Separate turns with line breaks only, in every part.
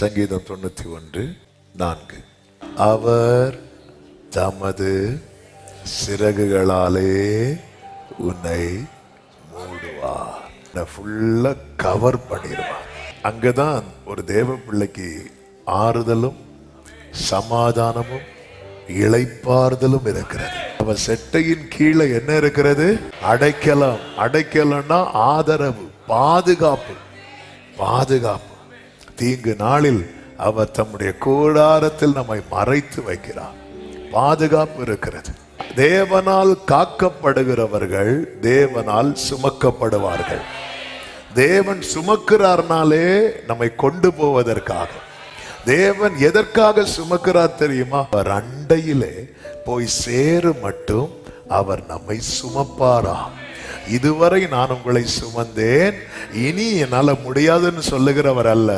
சங்கீதம் 91:4. அவர் தமது சிறகுகளாலே உன்னை மூடுவார். ஃபுல்லா கவர் பண்ணிடுவார். அங்கதான் ஒரு தேவ பிள்ளைக்கு ஆறுதலும் சமாதானமும் இளைப்பாறுதலும் இருக்கிறது. அவன் செட்டையின் கீழே என்ன இருக்கிறது? அடைக்கலம். அடைக்கலம்னா ஆதரவு, பாதுகாப்பு. பாதுகாப்பு. தீங்கு நாளில் அவர் தம்முடைய கூடாரத்தில் நம்மை மறைத்து வைக்கிறார். பாதுகாப்பு இருக்கிறது. தேவனால் காக்கப்படுகிறவர்கள் தேவனால் சுமக்கப்படுவார்கள். தேவன் சுமக்கிறார்னாலே நம்மை கொண்டு போவதற்காக. தேவன் எதற்காக சுமக்கிறார் தெரியுமா? அவர் அண்டையிலே போய் சேரு மட்டும் அவர் நம்மை சுமப்பாரா. இதுவரை நான் உங்களை சுமந்தேன், இனி என்னால முடியாதுன்னு சொல்லுகிறவர் அல்ல.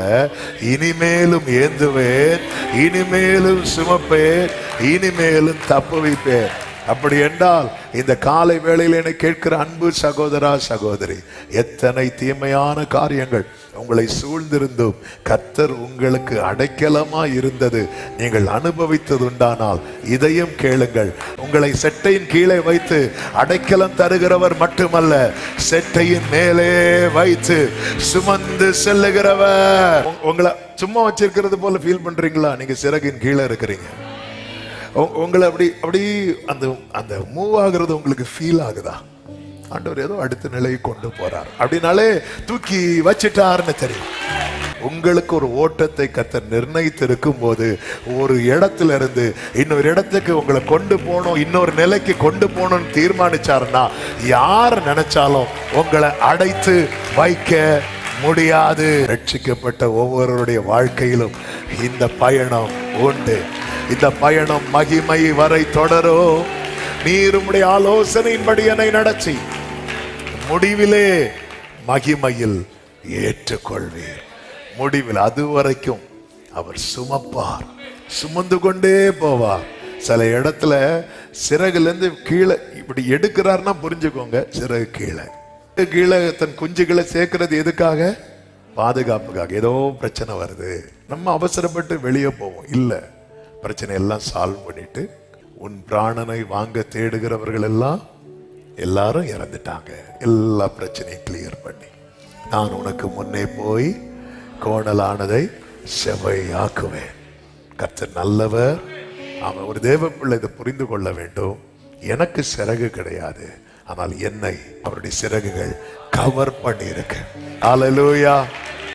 இனிமேலும் ஏந்துவேன், இனிமேலும் சுமப்பேன், இனிமேலும் தப்புவிப்பேன். அப்படி என்றால் இந்த காலை வேளையில் என்னை கேட்கிற அன்பு சகோதரா சகோதரி, எத்தனை தீமையான காரியங்கள் உங்களை சூழ்ந்திருந்தும் கர்த்தர் உங்களுக்கு அடைக்கலமா இருந்தது நீங்கள் அனுபவித்தது உண்டானால் இதையும் கேளுங்கள். உங்களை செட்டையின் கீழே வைத்து அடைக்கலம் தருகிறவர் மட்டுமல்ல, செட்டையின் மேலே வைத்து சுமந்து செல்லுகிறவர். உங்களை சும்மா வச்சிருக்கிறது போல ஃபீல் பண்றீங்களா? நீங்க சிறகின் கீழே இருக்கிறீங்க. உங்களை அப்படி அப்படி அந்த அந்த மூவ் ஆகுறது உங்களுக்கு ஃபீல் ஆகுதா? ஆண்டவர் ஏதோ அடுத்த நிலையை கொண்டு போறார் அப்படின்னாலே தூக்கி வச்சிட்டாருன்னு தெரியும். உங்களுக்கு ஒரு ஓட்டத்தை கர்த்தர் நிர்ணயித்திருக்கும் போது ஒரு இடத்துல இருந்து இன்னொரு இடத்துக்கு உங்களை கொண்டு போகணும், இன்னொரு நிலைக்கு கொண்டு போகணும்னு தீர்மானிச்சாருன்னா யார் நினைச்சாலும் உங்களை அடைத்து வைக்க முடியாது. ரட்சிக்கப்பட்ட ஒவ்வொருவருடைய வாழ்க்கையிலும் இந்த பயணம் உண்டு. இந்த பயணம் மகிமை வரை தொடரும். நீர் உம்முடைய ஆலோசனையின்படி என்னை நடத்தி முடிவிலே மகிமையில் ஏற்றுக்கொள்வீர். முடிவில் அதுவரைக்கும் அவர் சுமப்பார், சுமந்து கொண்டே போவார். சில இடத்துல சிறகுல இருந்து கீழே இப்படி எடுக்கிறார்னா புரிஞ்சுக்கோங்க, சிறகு கீழே கீழே தன் குஞ்சுகளை சேர்க்கிறது எதுக்காக? பாதுகாப்புக்காக. ஏதோ பிரச்சனை வருது, நம்ம அவசரப்பட்டு வெளியே போவோம். இல்லை, பிரச்சனை எல்லாம் சால்வ் பண்ணிட்டு உன் பிராணனை வாங்க தேடுகிறவர்கள் எல்லாரும் இறந்துட்டாங்க. எல்லா பிரச்சனையும் கிளியர் பண்ணி நான் உனக்கு முன்னே போய் கோணலானதை செவ்வையாக்குவேன். கர்த்தர் நல்லவர். அவன் ஒரு தேவ பிள்ளை இதை புரிந்து கொள்ள வேண்டும். எனக்கு சிறகு கிடையாது, ஆனால் என்னை அவருடைய சிறகுகள் கவர் பண்ணி இருக்கு. ஹல்லேலூயா.